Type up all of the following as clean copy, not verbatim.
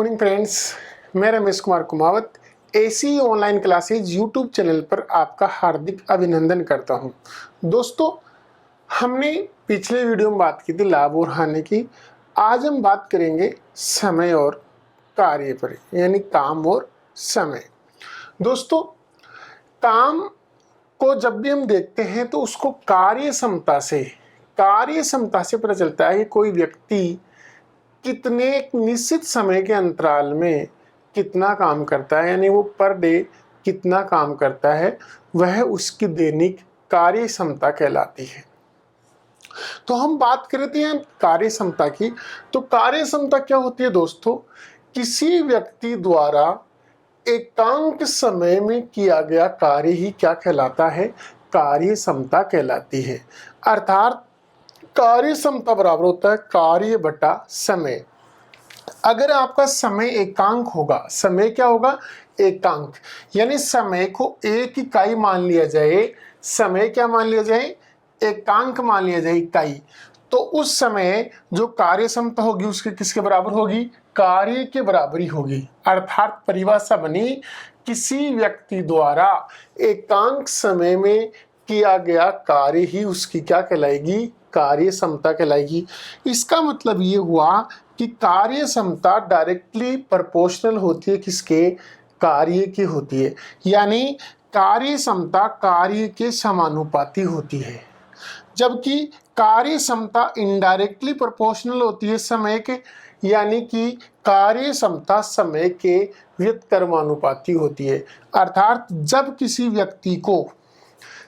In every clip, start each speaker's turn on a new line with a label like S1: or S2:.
S1: Morning friends, मैं Ramesh Kumar Kumawat AC online classes YouTube channel पर आपका हार्दिक अभिनंदन करता हूं। दोस्तों, हमने पिछले वीडियो में बात की थी लाभ और हानि की। आज हम बात करेंगे समय और कार्य पर, यानी काम और समय। दोस्तों, काम को जब भी हम देखते हैं तो उसको कार्य क्षमता से पता चलता है कि कोई व्यक्ति कितने एक निश्चित समय के अंतराल में कितना काम करता है, यानी वो पर डे कितना काम करता है, वह उसकी दैनिक कार्य क्षमता कहलाती है। तो हम बात करते हैं कार्य क्षमता की। तो कार्य क्षमता क्या होती है दोस्तों? किसी व्यक्ति द्वारा एकांक समय में किया गया कार्य ही क्या कहलाता है? कार्य क्षमता कहलाती है। अर्थात कार्य क्षमता बराबर होता है कार्य बटा समय। अगर आपका समय एकांक होगा, समय क्या होगा? एकांक, यानी समय को एक इकाई मान लिया जाए, समय क्या मान लिया जाए? एकांक मान लिया जाए, इकाई। तो उस समय जो कार्य क्षमता होगी उसके किसके बराबर होगी? कार्य के बराबरी होगी। अर्थात परिभाषा बनी, किसी व्यक्ति द्वारा एकांक समय में किया गया कार्य ही उसकी क्या कहलाएगी? कार्य क्षमता कहलाएगी। इसका मतलब ये हुआ कि कार्य क्षमता डायरेक्टली प्रोपोर्शनल होती है किसके? कार्य की होती है, यानी कार्य क्षमता कार्य के समानुपाती होती है, जबकि कार्य क्षमता इनडायरेक्टली प्रोपोर्शनल होती है समय के, यानी कि कार्य क्षमता समय के व्युत्क्रमानुपाती होती है। अर्थात जब किसी व्यक्ति को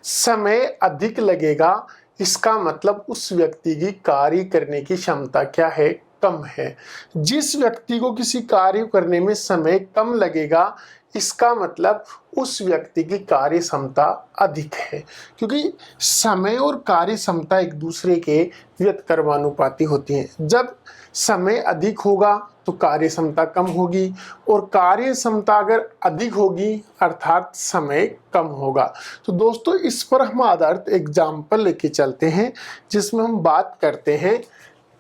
S1: समय अधिक लगेगा, इसका मतलब उस व्यक्ति की कार्य करने की क्षमता क्या है? कम है। जिस व्यक्ति को किसी कार्य करने में समय कम लगेगा, इसका मतलब उस व्यक्ति की कार्य क्षमता अधिक है, क्योंकि समय और कार्य क्षमता एक दूसरे के व्युत्क्रमानुपाती होती हैं। जब समय अधिक होगा तो कार्य क्षमता कम होगी, और कार्य क्षमता अगर अधिक होगी अर्थात समय कम होगा। तो दोस्तों, इस पर हम आधारित एग्जाम्पल लेके चलते हैं, जिसमें हम बात करते हैं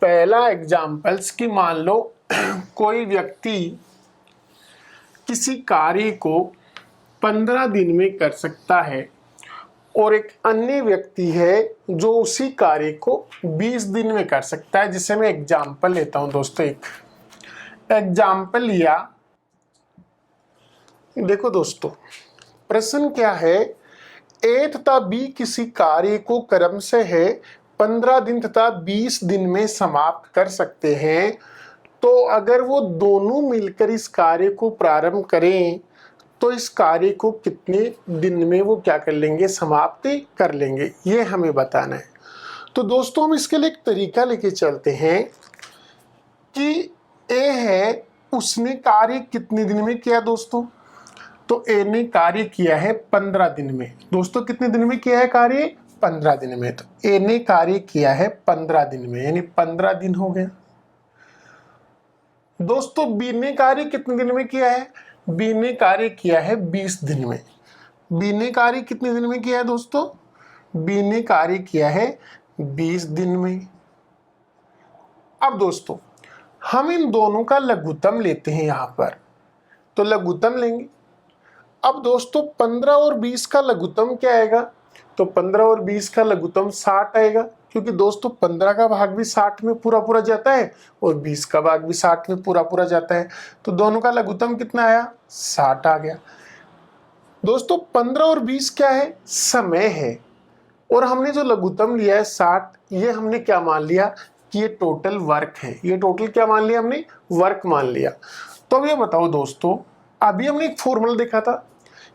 S1: पहला एग्जाम्पल्स की मान लो कोई व्यक्ति किसी कार्य को 15 दिन में कर सकता है, और एक अन्य व्यक्ति है जो उसी कार्य को 20 दिन में कर सकता है। जिसे मैं एग्जाम्पल लेता हूं दोस्तों, एक एग्जाम्पल लिया। देखो दोस्तों, प्रश्न क्या है? ए तथा बी किसी कार्य को क्रम से है 15 दिन तथा 20 दिन में समाप्त कर सकते हैं, तो अगर वो दोनों मिलकर इस कार्य को प्रारंभ करें तो इस कार्य को कितने दिन में वो क्या कर लेंगे? समाप्त कर लेंगे, ये हमें बताना है। तो दोस्तों, हम इसके लिए एक तरीका लेके चलते हैं कि ए है, उसने कार्य कितने दिन में किया दोस्तों? तो ए ने कार्य किया है 15 दिन में। दोस्तों, कितने दिन में किया है कार्य? 15 दिन में। तो ए ने कार्य किया है 15 दिन में, यानी 15 दिन हो गया। दोस्तों, बी ने कार्य कितने दिन में किया है? बी ने कार्य किया है 20 दिन में। बी ने कार्य कितने दिन में किया है दोस्तों? बी ने कार्य किया है 20 दिन में। अब दोस्तों, हम इन दोनों का लघुत्तम लेते हैं यहां पर, तो लघुत्तम लेंगे। अब दोस्तों, 15 और 20 का लघुत्तम क्या आएगा? तो 15 और 20 का लघुत्तम 60 आएगा, क्योंकि दोस्तों 15 का भाग भी 60 में पूरा पूरा जाता है और 20 का भाग भी 60 में पूरा पूरा जाता है। तो दोनों का लघुत्तम कितना आया? 60 आ गया। दोस्तों, 15 और 20 क्या है? समय है, और हमने जो लघुत्तम लिया है 60, ये हमने क्या मान लिया कि ये टोटल वर्क है। ये टोटल क्या मान लिया हमने? वर्क मान लिया। तो अब ये बताओ दोस्तों, अभी हमने एक फॉर्मूला देखा था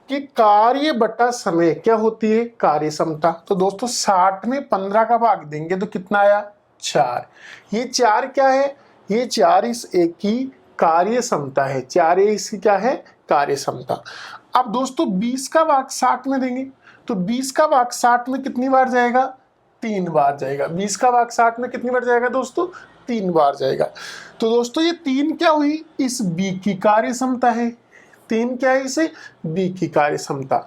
S1: कि कार्य बटा समय क्या होती है? कार्य क्षमता। तो दोस्तों, 60 में 15 का भाग देंगे तो कितना आया? 4। ये 4 क्या है? ये 4 इस एक की कार्य क्षमता है। 4 इसकी क्या है? कार्य क्षमता। अब दोस्तों, 20 का भाग 60 में देंगे तो 20 का भाग 60 में कितनी बार जाएगा? 3 बार जाएगा। 20 का भाग 60 में कितनी बार जाएगा दोस्तों? 3 बार जाएगा। तो दोस्तों, ये 3 क्या हुई? इस बी की कार्य क्षमता है। 3 क्या है? इसे बी की कार्य क्षमता।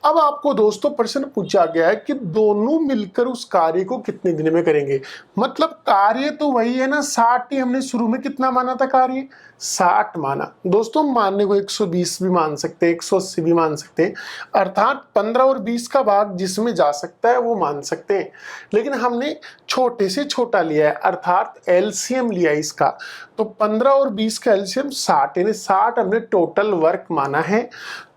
S1: अब आपको दोस्तों प्रश्न पूछा गया है कि दोनों मिलकर उस कार्य को कितने दिन में करेंगे। मतलब कार्य तो वही है ना, 60 ही हमने शुरू में कितना माना था, कार्य 60 माना। दोस्तों मानने को 120 भी मान सकते हैं, 180 भी मान सकते हैं, अर्थात 15 और 20 का भाग जिसमें जा सकता है वो मान सकते हैं। लेकिन हमने छोटे से छोटा लिया है, अर्थात एलसीएम लिया है इसका। तो 15 और 20 का एलसीएम 60, यानी 60 हमने टोटल वर्क माना है।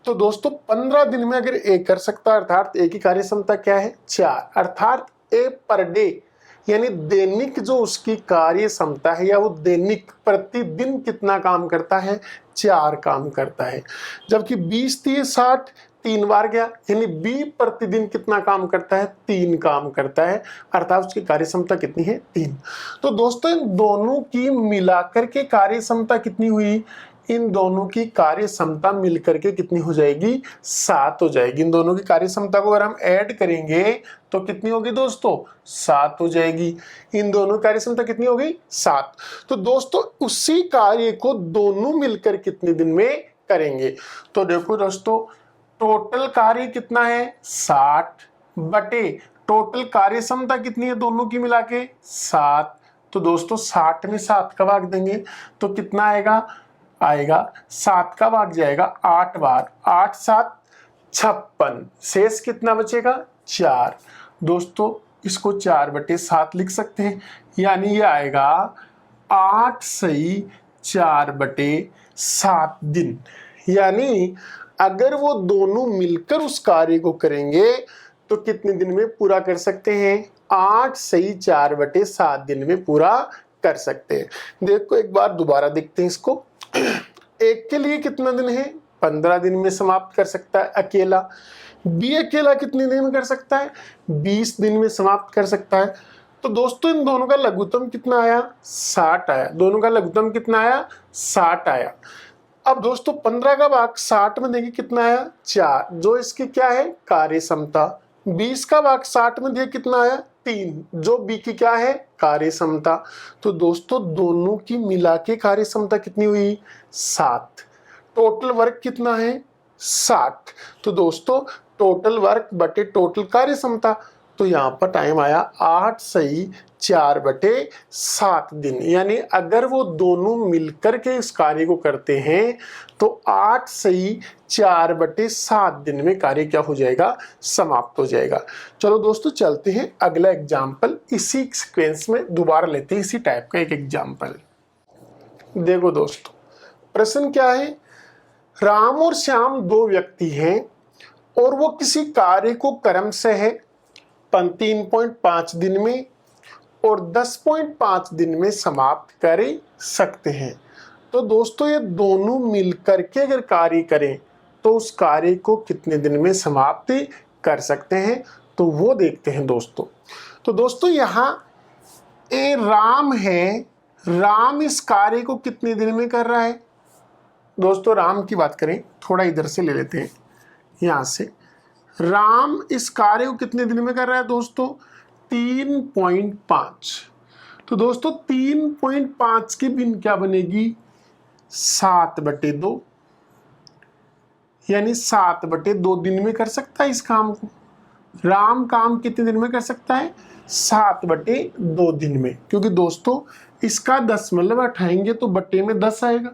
S1: तो दोस्तों 15 दिन में अगर ए कर सकता है, अर्थात ए की कार्य क्षमता क्या है, 4, अर्थात ए पर डे यानी दैनिक जो उसकी कार्य क्षमता है, या वो दैनिक प्रतिदिन कितना काम करता है, 4 काम करता है। जबकि 20 दिए 60, 3 बार गया, यानी बी प्रतिदिन कितना काम करता है, 3 काम करता है, अर्थात उसकी कार्य क्षमता कितनी है, 3। तो दोस्तों इन दोनों की मिलाकर के कार्य क्षमता कितनी हुई, इन दोनों की कार्य क्षमता मिलकर के कितनी हो जाएगी, 7 हो जाएगी। इन दोनों की कार्य क्षमता को अगर हम ऐड करेंगे तो कितनी होगी दोस्तों, 7 हो जाएगी। इन दोनों कार्य क्षमता कितनी हो गई, 7। तो दोस्तों उसी कार्य को दोनों मिलकर कितने दिन में करेंगे। तो देखो दोस्तों टोटल कार्य कितना है, 60 बटे टोटल कार्य क्षमता कितनी है दोनों की मिला के, 7। तो दोस्तों 60 में 7 का भाग देंगे तो कितना आएगा 7 का भाग जाएगा 8 बार, 8 7 56, शेष कितना बचेगा, 4। दोस्तों इसको 4/7 लिख सकते हैं, यानी ये आएगा 8 सही 4/7 दिन। यानी अगर वो दोनों मिलकर उस कार्य को करेंगे तो कितने दिन में पूरा कर सकते हैं, 8 सही 4/7 दिन में पूरा कर सकते हैं। देखो एक बार दोबारा देखते हैं इसको। एक के लिए कितना दिन है, 15 दिन में समाप्त कर सकता है अकेला। बी अकेला कितने दिन में कर सकता है, 20 दिन में समाप्त कर सकता है। तो दोस्तों इन दोनों का लघुत्तम कितना आया, 60 आया। दोनों का लघुत्तम कितना आया, 60 आया। अब दोस्तों 15 का भाग 60 में देखिए कितना आया, 4, जो इसकी क्या है, कार्य क्षमता। 20 का भाग 60 में देखिए कितना आया, 3, जो बी की क्या है, कार्य क्षमता। तो दोस्तों दोनों की मिला के कार्य क्षमता कितनी हुई, 7। टोटल वर्क कितना है, 60। तो दोस्तों टोटल वर्क बटे टोटल कार्य क्षमता, तो यहाँ पर टाइम आया 8 सही 4/7 दिन। यानी अगर वो दोनों मिलकर के इस कार्य को करते हैं तो 8 सही 4/7 दिन में कार्य क्या हो जाएगा, समाप्त हो जाएगा। चलो दोस्तों चलते हैं अगला एग्जाम्पल, इसी सीक्वेंस में दोबारा लेते हैं इसी टाइप का एक एग्जाम्पल। देखो दोस्तों प्रश्न क्या है, राम और श्याम 2 व्यक्ति हैं और वो किसी कार्य को क्रम से है 3.5 दिन में और 10.5 दिन में समाप्त कर सकते हैं। तो दोस्तों ये दोनों मिलकर के अगर कार्य करें तो उस कार्य को कितने दिन में समाप्त कर सकते हैं, तो वो देखते हैं दोस्तों। तो दोस्तों यहाँ ए राम है, राम इस कार्य को कितने दिन में कर रहा है। दोस्तों राम की बात करें, थोड़ा इधर से ले लेते हैं, यहाँ से राम इस कार्य को कितने दिन में कर रहा है दोस्तों, 3.5। तो दोस्तों 3.5 की भिन्न क्या बनेगी, 7/2, यानी 7/2 दिन में कर सकता है इस काम को। राम काम कितने दिन में कर सकता है, 7/2 दिन में, क्योंकि दोस्तों इसका दशमलव उठाएंगे तो बटे में 10 आएगा।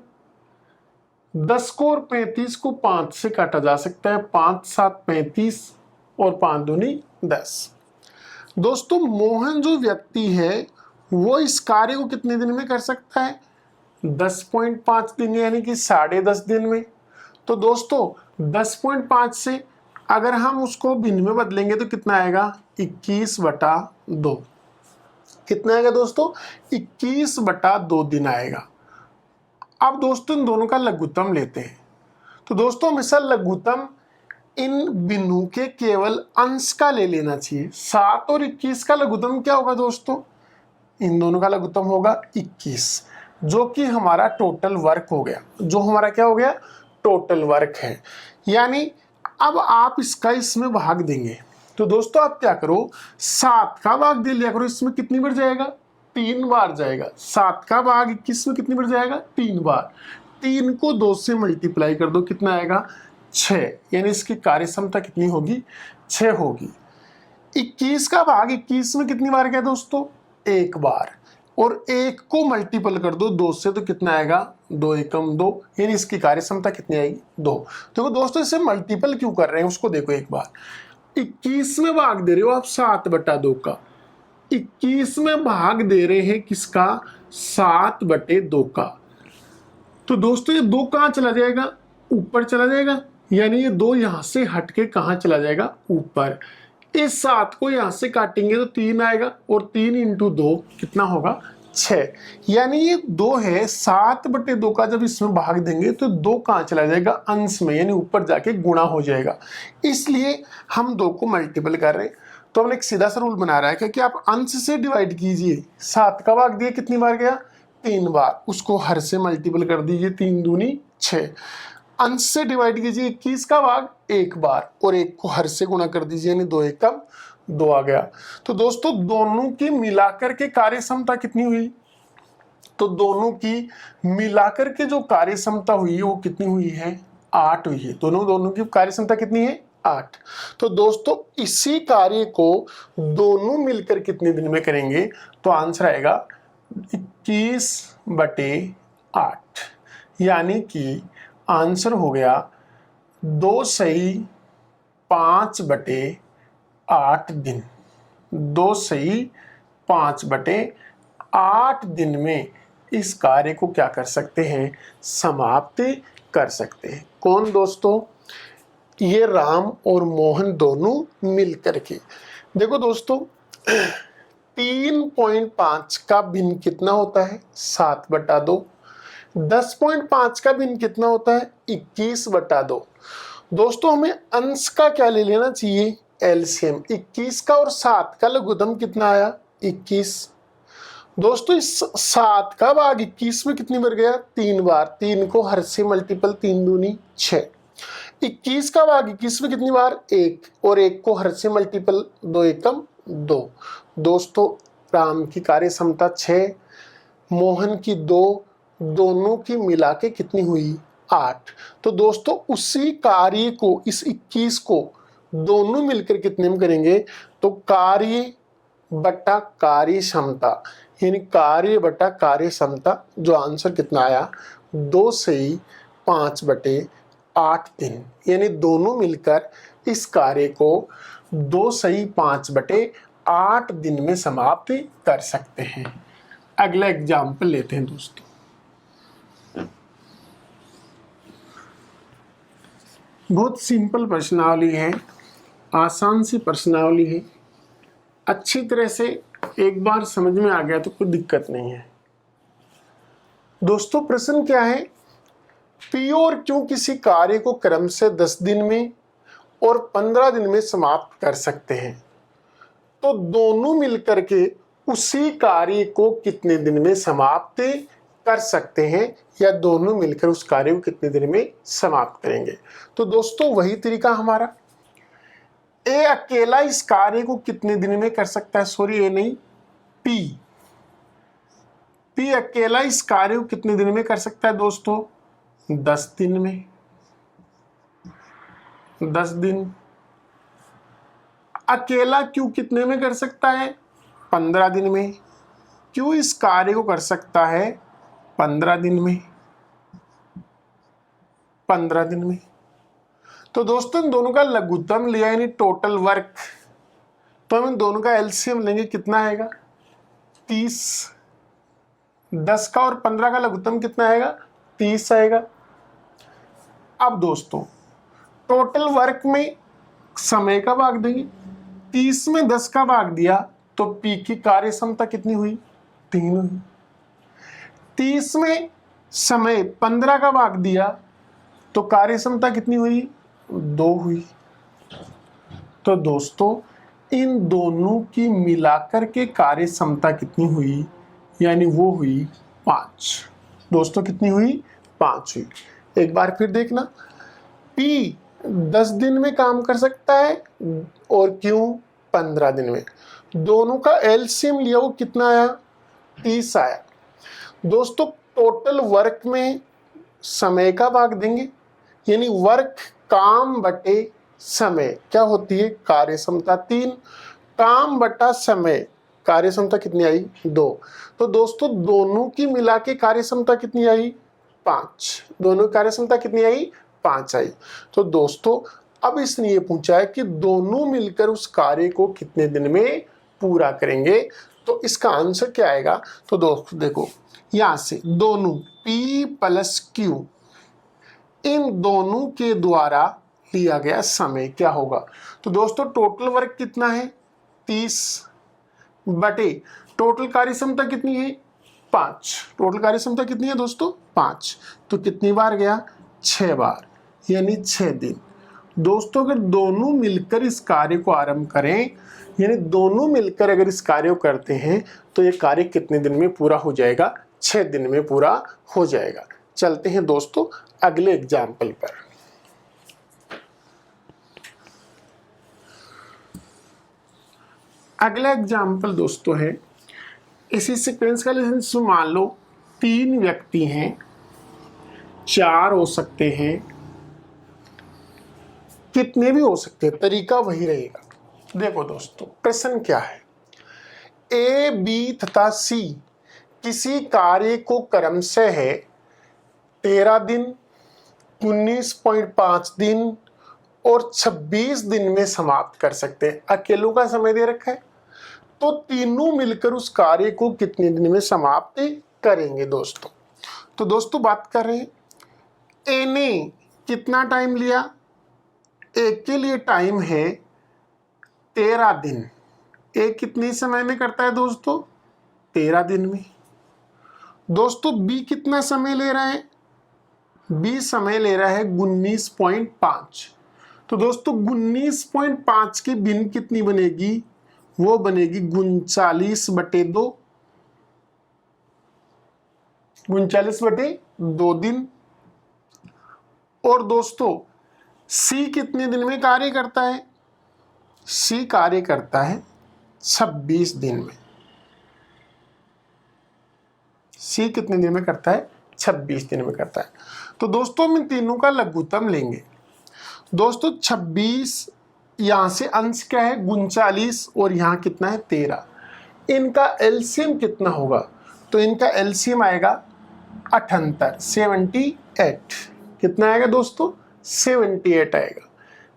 S1: 10 को और 35 को 5 से काटा जा सकता है, 5 7 35 और 5 दूनी 10। दोस्तों मोहन जो व्यक्ति है वो इस कार्य को कितने दिन में कर सकता है, 10.5 दिन, यानी कि 10.5 दिन में। तो दोस्तों 10.5 से अगर हम उसको भिन्न में बदलेंगे तो कितना आएगा, 21/2। कितना आएगा दोस्तों, 21/2 दिन आएगा। अब दोस्तों इन दोनों का लघुत्तम लेते हैं। तो दोस्तों हमेशा लघुत्तम इन बिंदु के केवल अंश का ले लेना चाहिए। 7 और 21 का लघुत्तम क्या होगा दोस्तों, इन दोनों का लघुत्तम होगा 21, जो कि हमारा टोटल वर्क हो गया, जो हमारा क्या हो गया, टोटल वर्क है। यानी अब आप इसका इसमें भाग देंगे तो दोस्तों आप क्या करो, 7 का भाग दे लिया करो, इसमें कितनी बार जाएगा, 3 बार जाएगा। 7 का भाग 21 में कितनी बार जाएगा, 3 बार। 3 को 2 से मल्टीप्लाई कर दो, कितना आएगा, 6, यानी इसकी कार्य क्षमता कितनी होगी? 6 होगी। 21 का भाग 21 में कितनी बार गया दोस्तों? एक बार। और 1 को मल्टीपल कर दो 2 से तो कितना आएगा? 2 एकम 2, यानी इसकी कार्य क्षमता कितनी आएगी? 2। देखो दोस्तों इसे मल्टीपल क्यों कर रहे हैं उसको देखो एक बार। 21 में भाग दे रहे हो आप 7/2 का, 21 में भाग दे रहे हैं किसका? 7/2 का। तो दोस्तों ये 2 कहाँ चला जाएगा? ऊपर चला जाएगा, यानी ये 2 यहां से हट के कहाँ चला जाएगा? ऊपर। इस 7 को यहां से काटेंगे तो 3 आएगा, और 3 × 2 कितना होगा? 6। यानी ये 2 है, 7/2 का जब इसमें भाग देंगे तो 2 कहाँ चला जाएगा? अंश में, यानी ऊपर जाके गुणा हो जाएगा। इसलिए हम 2 को मल्टीपल कर रहे हैं। तो हमने एक सीधा सा रूल बना रहा है कि आप अंश से डिवाइड कीजिए। 7 का भाग दिया कितनी बार गया? 3 बार। उसको हर से मल्टीपल कर दीजिए, 3 दूनी 6। अंश से डिवाइड कीजिए 21 का भाग 1 बार, और 1 को हर से गुणा कर दीजिए, यानी 2 एकम 2 आ गया। तो दोस्तों दोनों की मिलाकर के कार्य क्षमता कितनी हुई? तो दोनों की मिलाकर के जो कार्य क्षमता हुई है वो कितनी हुई है? 8 हुई है। दोनों की कार्य क्षमता कितनी है? 8। तो दोस्तों इसी कार्य को दोनों मिलकर कितने दिन में करेंगे? तो आंसर आएगा 21/8, यानी कि आंसर हो गया 2 सही 5/8 दिन। 2 सही 5/8 दिन में इस कार्य को क्या कर सकते हैं? समाप्त कर सकते हैं। कौन दोस्तों? ये राम और मोहन दोनों मिल करके। देखो दोस्तों 3.5 का भिन्न कितना होता है? 7/2। 10.5 का भिन्न कितना होता है? 21/2। दोस्तों हमें अंश का क्या ले लेना चाहिए? एलसीएम। 21 का और 7 का लघुत्तम कितना आया? 21। दोस्तों इस 7 का भाग 21 में कितनी बार गया? 3 बार। 3 को हर से मल्टीपल, 3 दूनी 6। 21 का भाग 21 में कितनी बार? 1, और 1 को हर से मल्टीपल, 2 एकम 2। दोस्तों राम की कार्य क्षमता 6, मोहन की 2, दोनों की मिला के कितनी हुई? 8। तो दोस्तों उसी कार्य को, इस 21 को दोनों मिलकर कितने में करेंगे? तो कार्य बटा कार्य क्षमता, यानी कार्य बटा कार्य क्षमता, जो आंसर कितना आया? 2 सही 5/8 दिन। यानी दोनों मिलकर इस कार्य को 2 सही 5/8 दिन में समाप्त कर सकते हैं। अगला एग्जाम्पल लेते हैं दोस्तों। बहुत सिंपल प्रश्नावली है, आसान सी प्रश्नावली है। अच्छी तरह से एक बार समझ में आ गया तो कोई दिक्कत नहीं है। दोस्तों प्रश्न क्या है? पी और क्यू किसी कार्य को क्रम से 10 दिन में और 15 दिन में समाप्त कर सकते हैं, तो दोनों मिलकर के उसी कार्य को कितने दिन में समाप्त कर सकते हैं, या दोनों मिलकर उस कार्य को कितने दिन में समाप्त करेंगे? तो दोस्तों वही तरीका हमारा, ए अकेला इस कार्य को कितने दिन में कर सकता है? सॉरी ए नहीं, पी अकेला इस कार्य को कितने दिन में कर सकता है दोस्तों? 10 दिन में। 10 दिन। अकेला क्यू कितने में कर सकता है? 15 दिन में। क्यू इस कार्य को कर सकता है 15 दिन में। 15 दिन में। तो दोस्तों इन दोनों का लघुत्तम लिया, यानी टोटल वर्क, तो हम इन दोनों का एलसीएम लेंगे, कितना आएगा? 30। 10 का और 15 का लघुत्तम कितना आएगा? 30 आएगा। अब दोस्तों टोटल वर्क में समय का भाग देंगे। 30 में 10 का भाग दिया तो पी की कार्य क्षमता कितनी हुई? 3 हुई। 30 में समय 15 का भाग दिया तो कार्य क्षमता कितनी हुई? 2 हुई। तो दोस्तों इन दोनों की मिलाकर के कार्य क्षमता कितनी हुई? यानी वो हुई 5। दोस्तों कितनी हुई? 5 हुई। एक बार फिर देखना, पी 10 दिन में काम कर सकता है और क्यों 15 दिन में। दोनों का एलसीएम लिया, वो कितना आया? 30 आया। दोस्तों टोटल वर्क में समय का भाग देंगे, यानी वर्क काम बटे समय क्या होती है? कार्य क्षमता 3, काम बटा समय कार्य क्षमता कितनी आई? 2। तो दोस्तों दोनों की मिला के कार्य क्षमता कितनी आई? 5। दोनों की कार्य क्षमता कितनी आई? 5 आई। तो दोस्तों अब इसने ये पूछा है कि दोनों मिलकर उस कार्य को कितने दिन में पूरा करेंगे, तो इसका आंसर क्या आएगा? तो दोस्तों देखो यहां से दोनों P + Q इन दोनों के द्वारा लिया गया समय क्या होगा? तो दोस्तों टोटल वर्क कितना है? 30 बटे टोटल कार्य क्षमता कितनी है? 5। टोटल कार्य क्षमता कितनी है दोस्तों? 5। तो कितनी बार गया? 6 बार, यानी 6 दिन। दोस्तों अगर दोनों मिलकर इस कार्य को आरंभ करें, यानी दोनों मिलकर अगर इस कार्य को करते हैं तो ये कार्य कितने दिन में पूरा हो जाएगा? 6 दिन में पूरा हो जाएगा। चलते हैं दोस्तों अगले एग्जाम्पल पर। अगला एग्जाम्पल दोस्तों है इसी सीक्वेंस का, लेकिन मान लो 3 व्यक्ति हैं, 4 हो सकते हैं, कितने भी हो सकते हैं, तरीका वही रहेगा। देखो दोस्तों प्रश्न क्या है? A, B तथा C किसी कार्य को क्रमशः है 13 दिन, 19.5 दिन और 26 दिन में समाप्त कर सकते हैं। अकेलों का समय दे रखा है, तो तीनों मिलकर उस कार्य को कितने दिन में समाप्त करेंगे दोस्तों? तो दोस्तों बात कर रहे हैं ए ने कितना टाइम लिया? एक के लिए टाइम है 13 दिन। ए कितने समय में करता है दोस्तों? 13 दिन में। दोस्तों बी कितना समय ले रहा है? बी समय ले रहा है 19.5। तो दोस्तों 19.5 की भिन्न कितनी बनेगी? वो बनेगी 39/2। 39/2 दिन। और दोस्तों सी कितने दिन में कार्य करता है? सी कार्य करता है 26 दिन में। सी कितने दिन में करता है? 26 दिन में करता है। तो दोस्तों हम इन तीनों का लघुत्तम लेंगे। दोस्तों 26, यहां से अंश क्या है? 39 और यहां कितना है? 13। इनका एलसीएम कितना होगा? तो इनका एलसीएम आएगा 78, 78। कितना आएगा दोस्तों? 78 आएगा,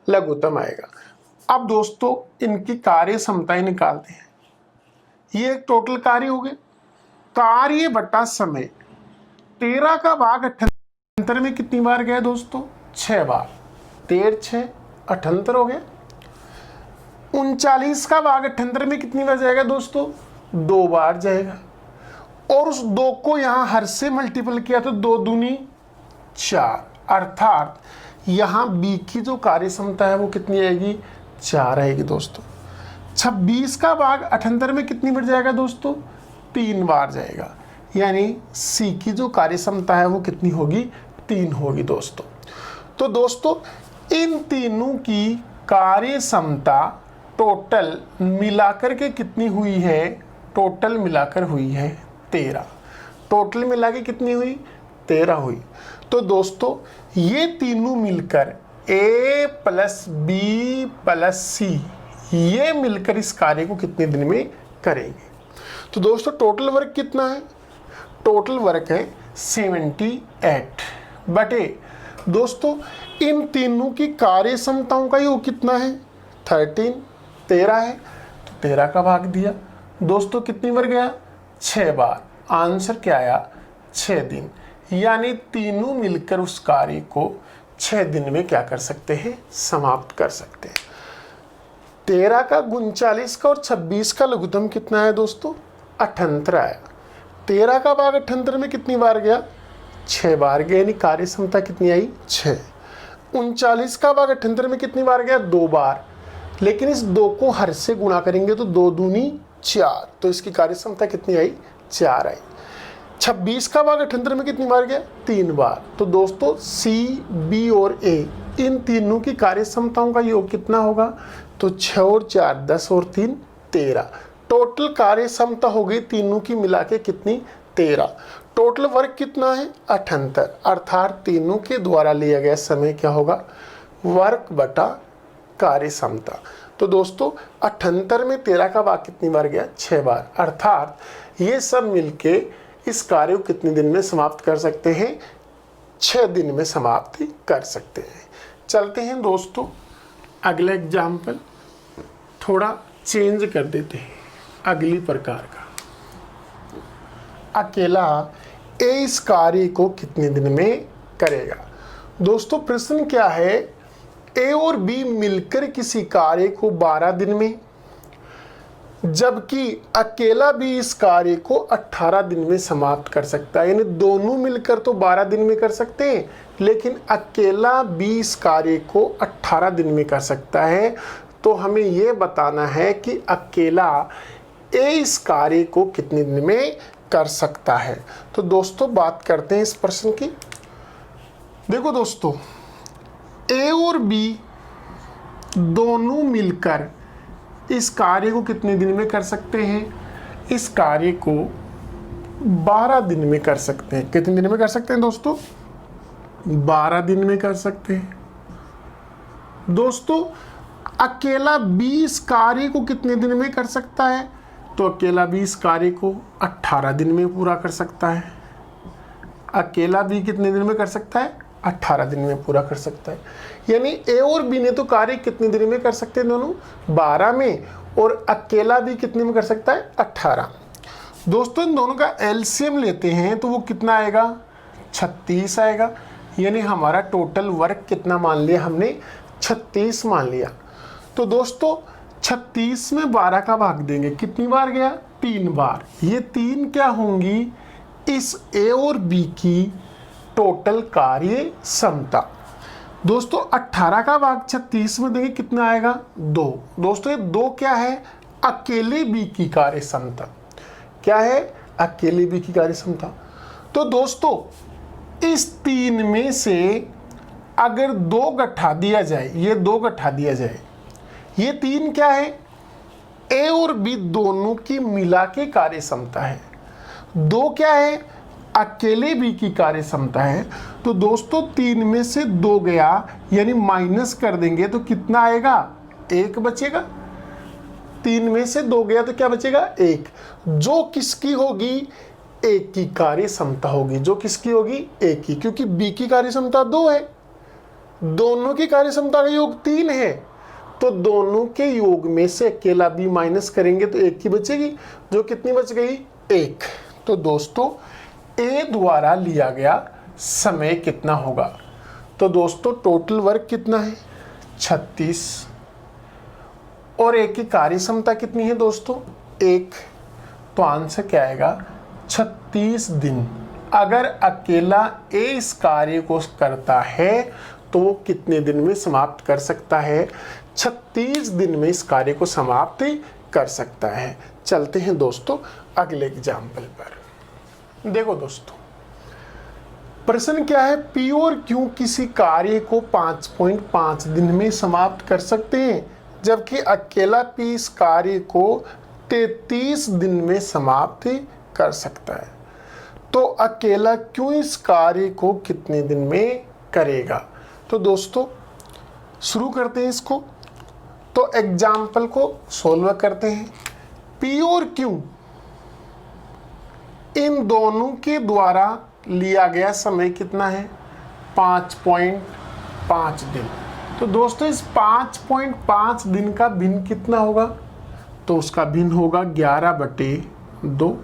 S1: लघुत्तम आएगा। अब दोस्तों इनकी कार्य क्षमताएं निकालते हैं। ये एक टोटल कार्य हो गए, कार्य बटा समय। 13 का भाग 78 में कितनी बार गया दोस्तों? 6 बार। 13 6 78 हो गया। 39 का भाग 78 में कितनी बार जाएगा दोस्तों? 2 बार जाएगा। और उस 2 को यहां हर से मल्टीपल किया तो 2 दूनी 4, अर्थात यहां बी की जो कार्य क्षमता है वो कितनी आएगी? 4 आएगी दोस्तों। 26 का भाग 78 में कितनी बार जाएगा दोस्तों? 3 बार जाएगा, यानी सी की जो कार्य क्षमता है वो कितनी होगी? 3 होगी दोस्तों। तो दोस्तों इन तीनों की कार्य क्षमता टोटल मिलाकर के कितनी हुई है? टोटल मिलाकर हुई है 13। टोटल मिला के कितनी हुई? 13 हुई। तो दोस्तों ये तीनों मिलकर A + B + C ये मिलकर इस कार्य को कितने दिन में करेंगे? तो दोस्तों टोटल वर्क कितना है? टोटल वर्क है 78 बटे दोस्तों इन तीनों की कार्य क्षमताओं का योग कितना है? 13 है, तो 13 का भाग दिया। दोस्तों कितनी बार गया? 6 बार। आंसर क्या आया? 6 दिन। यानी तीनों मिलकर उस कार्य को 6 दिन में क्या कर सकते हैं? समाप्त कर सकते हैं। 13 का 39 का और 26 का लघुत्तम कितना है दोस्तों? 78 आया। 13 का भाग 78 में कितनी बार गया? 6 बार गया, यानी कार्य क्षमता कितनी आई? 6। 39 का भाग 78 में कितनी बार गया? 2 बार। लेकिन इस 2 को हर से गुणा करेंगे तो 2 दूनी 4, तो इसकी कार्य क्षमता कितनी आई? 4 आई। 26 का भाग 78 में कितनी बार गया? 3 बार। तो दोस्तों सी, बी और ए इन तीनों की कार्य क्षमताओं का योग कितना होगा? तो 6 और 4 10 और 3 13। टोटल कार्य क्षमता हो गई तीनों की मिला के कितनी? 13। टोटल वर्क कितना है? 78, अर्थात तीनों के द्वारा लिया गया समय क्या होगा? वर्क बटा कार्य क्षमता। तो दोस्तों 78 में 13 का भाग कितनी बार गया? 6 बार। अर्थात ये सब मिलके इस कार्य को कितने दिन में समाप्त कर सकते हैं? 6 दिन में समाप्ति कर सकते हैं। चलते हैं दोस्तों अगला एग्जाम्पल, थोड़ा चेंज कर देते हैं अगली प्रकार का। अकेला ए इस कार्य को कितने दिन में करेगा? दोस्तों प्रश्न क्या है, ए और बी मिलकर किसी कार्य को 12 दिन में, जबकि अकेला भी इस कार्य को 18 दिन में समाप्त कर सकता है। यानी दोनों मिलकर तो 12 दिन में कर सकते हैं, लेकिन अकेला भी इस कार्य को 18 दिन में कर सकता है। तो हमें यह बताना है कि अकेला ए इस कार्य को कितने दिन में कर सकता है। तो दोस्तों बात करते हैं इस प्रश्न की। देखो दोस्तों, ए और बी दोनों मिलकर इस कार्य को कितने दिन में कर सकते हैं? इस कार्य को 12 दिन में कर सकते हैं। कितने दिन में कर सकते हैं दोस्तों? 12 दिन में कर सकते हैं। दोस्तों अकेला बी इस कार्य को कितने दिन में कर सकता है? तो अकेला भी इस कार्य को 18 दिन में पूरा कर सकता है। अकेला भी कितने दिन में कर सकता है? 18 दिन में पूरा कर सकता है। यानी ए और बी ने तो कार्य कितने दिन में कर सकते हैं? दोनों 12 में, और अकेला भी कितने में कर सकता है? 18। दोस्तों इन दोनों का एलसीएम लेते हैं तो वो कितना आएगा? 36 आएगा। यानी हमारा टोटल वर्क कितना मान लिया हमने? 36 मान लिया। तो दोस्तों 36 में 12 का भाग देंगे, कितनी बार गया? 3 बार। ये 3 क्या होंगी? इस ए और बी की टोटल कार्य क्षमता। दोस्तों 18 का भाग 36 में देंगे, कितना आएगा? 2। दोस्तों ये 2 क्या है? अकेले बी की कार्य क्षमता। क्या है? अकेले बी की कार्य क्षमता। तो दोस्तों इस 3 में से अगर 2 घटा दिया जाए, ये 2 घटा दिया जाए, ये 3 क्या है? ए और बी दोनों की मिला के कार्य क्षमता है। 2 क्या है? अकेले बी की कार्य क्षमता है। तो दोस्तों 3 में से 2 गया, यानी माइनस कर देंगे तो कितना आएगा? 1 बचेगा। 3 में से 2 गया तो क्या बचेगा? 1, जो किसकी होगी? एक की कार्य क्षमता होगी। जो किसकी होगी? एक की, क्योंकि बी की कार्य क्षमता 2 है, दोनों की कार्य क्षमता का योग 3 है। तो दोनों के योग में से अकेला बी माइनस करेंगे तो 1 की बचेगी, जो कितनी बच गई? 1। तो दोस्तों ए द्वारा लिया गया समय कितना होगा? तो दोस्तों टोटल वर्क कितना है? 36। और ए की कार्य क्षमता कितनी है दोस्तों? 1। तो आंसर क्या आएगा? 36 दिन। अगर अकेला ए इस कार्य को करता है तो वो कितने दिन में समाप्त कर सकता है? 36 दिन में इस कार्य को समाप्त कर सकता है। चलते हैं दोस्तों अगले एग्जाम्पल पर। देखो दोस्तों प्रश्न क्या है, पी और क्यू किसी कार्य को 5.5 दिन में समाप्त कर सकते हैं, जबकि अकेला पी इस कार्य को 33 दिन में समाप्त कर सकता है। तो अकेला क्यू इस कार्य को कितने दिन में करेगा? तो दोस्तों शुरू करते हैं इसको। तो एग्जाम्पल को सोल्व करते हैं। पी और क्यू इन दोनों के द्वारा लिया गया समय कितना है? 5.5 दिन। तो दोस्तों इस 5.5 दिन का भिन्न कितना होगा? तो उसका भिन्न होगा 11/2।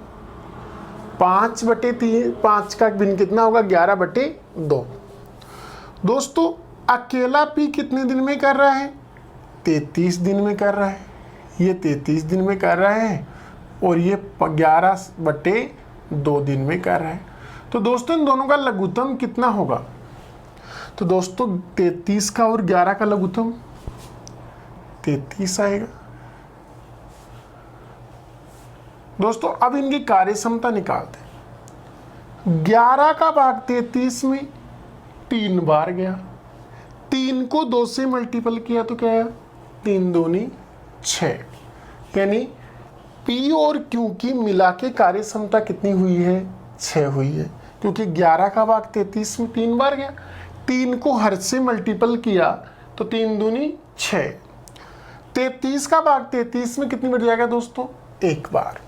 S1: 5/5 का भिन्न कितना होगा? 11/2। दोस्तों अकेला पी कितने दिन में कर रहा है? 33 दिन में कर रहा है। ये 33 दिन में कर रहा है और ये 11/2 दिन में कर रहा है। तो दोस्तों इन दोनों का लघुत्तम कितना होगा? तो दोस्तों 33 का और 11 का लघुत्तम 33 आएगा। दोस्तों अब इनकी कार्य क्षमता निकालते हैं। 11 का भाग 33 में 3 बार गया, 3 को 2 से मल्टीपल किया तो क्या है? 3 दूनी 6। यानी पी और क्यू की मिला के कार्य क्षमता कितनी हुई है? 6 हुई है, क्योंकि 11 का भाग 33 में 3 बार गया। 3 को हर से मल्टीपल किया तो 3 दूनी 6। 33 का भाग 33 में कितनी बच जाएगा दोस्तों? एक बार।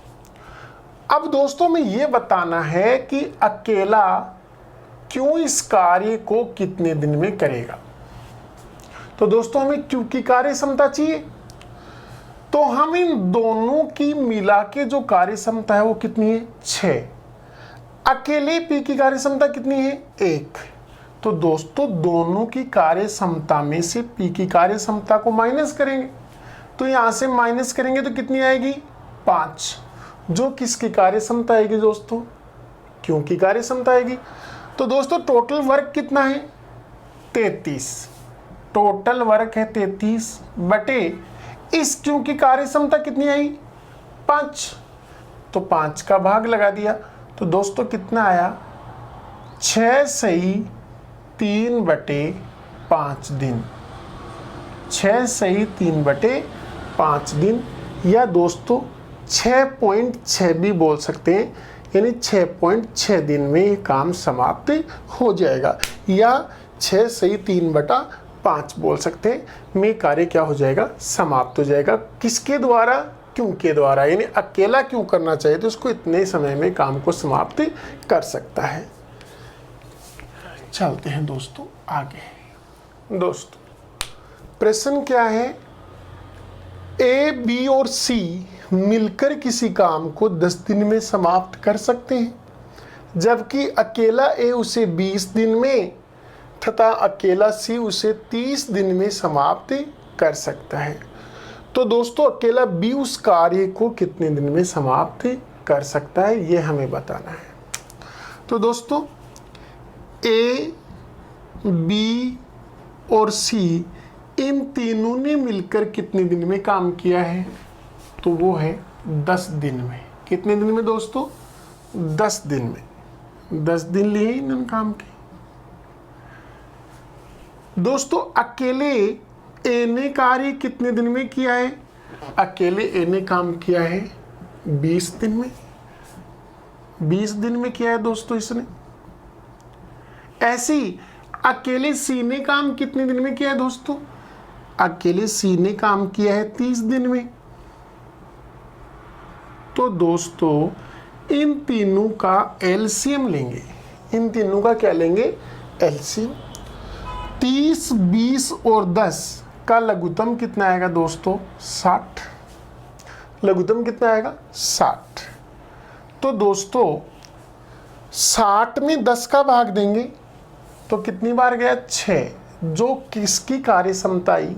S1: अब दोस्तों में ये बताना है कि अकेला क्यों इस कार्य को कितने दिन में करेगा। तो दोस्तों हमें क्यू की कार्य क्षमता चाहिए, तो हम इन दोनों की मिला के जो कार्य क्षमता है वो कितनी है? 6। अकेले पी की कार्य क्षमता कितनी है? 1। तो दोस्तों दोनों की कार्य क्षमता में से पी की कार्य क्षमता को माइनस करेंगे, तो यहां से माइनस करेंगे तो कितनी आएगी? 5, जो किसकी कार्य क्षमता आएगी दोस्तों? क्यू की कार्य क्षमता आएगी। तो दोस्तों टोटल वर्क कितना है? 33। टोटल वर्क है 33 बटे इस क्यू की कार्य क्षमता कितनी आई? 5। तो 5 का भाग लगा दिया, तो दोस्तों कितना आया? 6 सही 3 बटे 5 दिन। 6 सही 3 बटे 5 दिन, या दोस्तों 6.6 भी बोल सकते हैं, यानी 6.6 दिन में ये काम समाप्त हो जाएगा, या 6 सही 3 बटा 5 बोल सकते हैं। में कार्य क्या हो जाएगा? समाप्त हो जाएगा। किसके द्वारा? क्यों के द्वारा। यानी अकेला क्यों करना चाहिए तो उसको इतने समय में काम को समाप्त कर सकता है। चलते हैं दोस्तों आगे। दोस्तों प्रश्न क्या है? ए, बी और सी मिलकर किसी काम को 10 दिन में समाप्त कर सकते हैं, जबकि अकेला ए उसे 20 दिन में तथा अकेला सी उसे 30 दिन में समाप्त कर सकता है। तो दोस्तों अकेला बी उस कार्य को कितने दिन में समाप्त कर सकता है, ये हमें बताना है। तो दोस्तों ए, बी और सी इन तीनों ने मिलकर कितने दिन में काम किया है? तो वो है 10 दिन में। कितने दिन में दोस्तों? 10 दिन में। 10 दिन लिए इन्होंने काम किए। दोस्तों अकेले ए ने कार्य कितने दिन में किया है? अकेले ए ने काम किया है 20 दिन में। 20 दिन में किया है दोस्तों इसने। ऐसी अकेले सी ने काम कितने दिन में किया है दोस्तों? अकेले सी ने काम किया है 30 दिन में। तो दोस्तों इन तीनों का एलसीएम लेंगे। इन तीनों का क्या लेंगे? एलसीएम। 30, 20 और 10 का लघुत्तम कितना आएगा दोस्तों? 60। लघुत्तम कितना आएगा? 60। तो दोस्तों 60 में 10 का भाग देंगे तो कितनी बार गया? 6, जो किसकी कार्य क्षमता आई?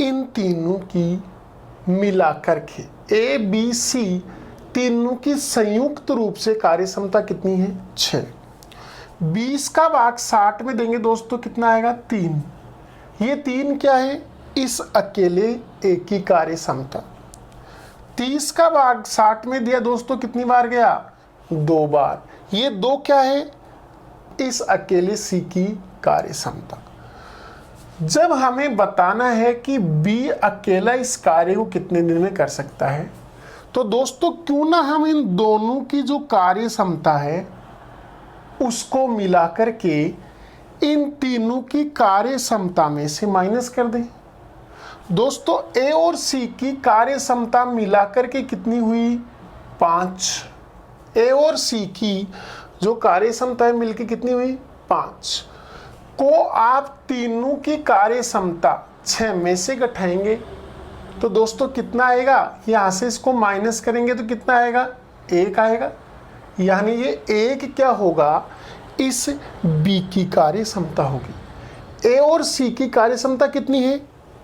S1: इन तीनों की मिलाकर के ए, बी, सी तीनों की संयुक्त रूप से कार्य क्षमता कितनी है? 6। 20 का भाग 60 में देंगे दोस्तों कितना आएगा? 3। ये 3 क्या है? इस अकेले ए की कार्य क्षमता। 30 का भाग 60 में दिया दोस्तों कितनी बार गया? 2 बार। ये 2 क्या है? इस अकेले सी की कार्य क्षमता। जब हमें बताना है कि बी अकेला इस कार्य को कितने दिन में कर सकता है, तो दोस्तों क्यों ना हम इन दोनों की जो कार्य क्षमता है उसको मिलाकर के इन तीनों की कार्य क्षमता में से माइनस कर दें। दोस्तों ए और सी की कार्य क्षमता मिलाकर के कितनी हुई? 5। ए और सी की जो कार्य क्षमता है मिलकर कितनी हुई? 5 को आप तीनों की कार्य क्षमता 6 में से घटाएंगे तो दोस्तों कितना आएगा? यहाँ से इसको माइनस करेंगे तो कितना आएगा? 1 आएगा। यानी ये 1 क्या होगा? इस बी की कार्य क्षमता होगी। ए और सी की कार्य क्षमता कितनी है?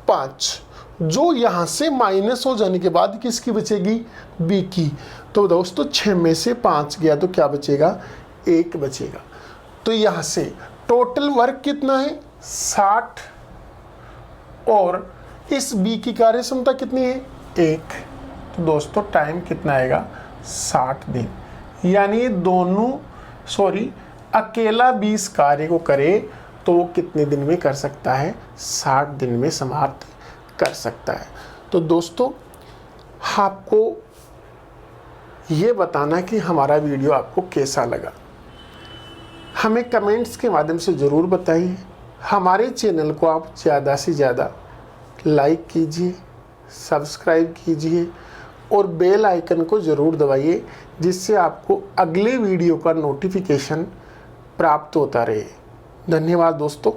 S1: 5, जो यहाँ से माइनस हो जाने के बाद किसकी बचेगी? बी की। तो दोस्तों 6 में से 5 गया तो क्या बचेगा? 1 बचेगा। तो यहाँ से टोटल वर्क कितना है? 60, और इस बी की कार्य क्षमता कितनी है? 1। तो दोस्तों टाइम कितना आएगा? 60 दिन। यानी दोनों अकेला 20 कार्य को करे तो वो कितने दिन में कर सकता है? 60 दिन में समाप्त कर सकता है। तो दोस्तों आपको ये बताना कि हमारा वीडियो आपको कैसा लगा, हमें कमेंट्स के माध्यम से ज़रूर बताइए। हमारे चैनल को आप ज़्यादा से ज़्यादा लाइक कीजिए, सब्सक्राइब कीजिए और बेल आइकन को ज़रूर दबाइए, जिससे आपको अगले वीडियो का नोटिफिकेशन प्राप्त होता रहे। धन्यवाद दोस्तों।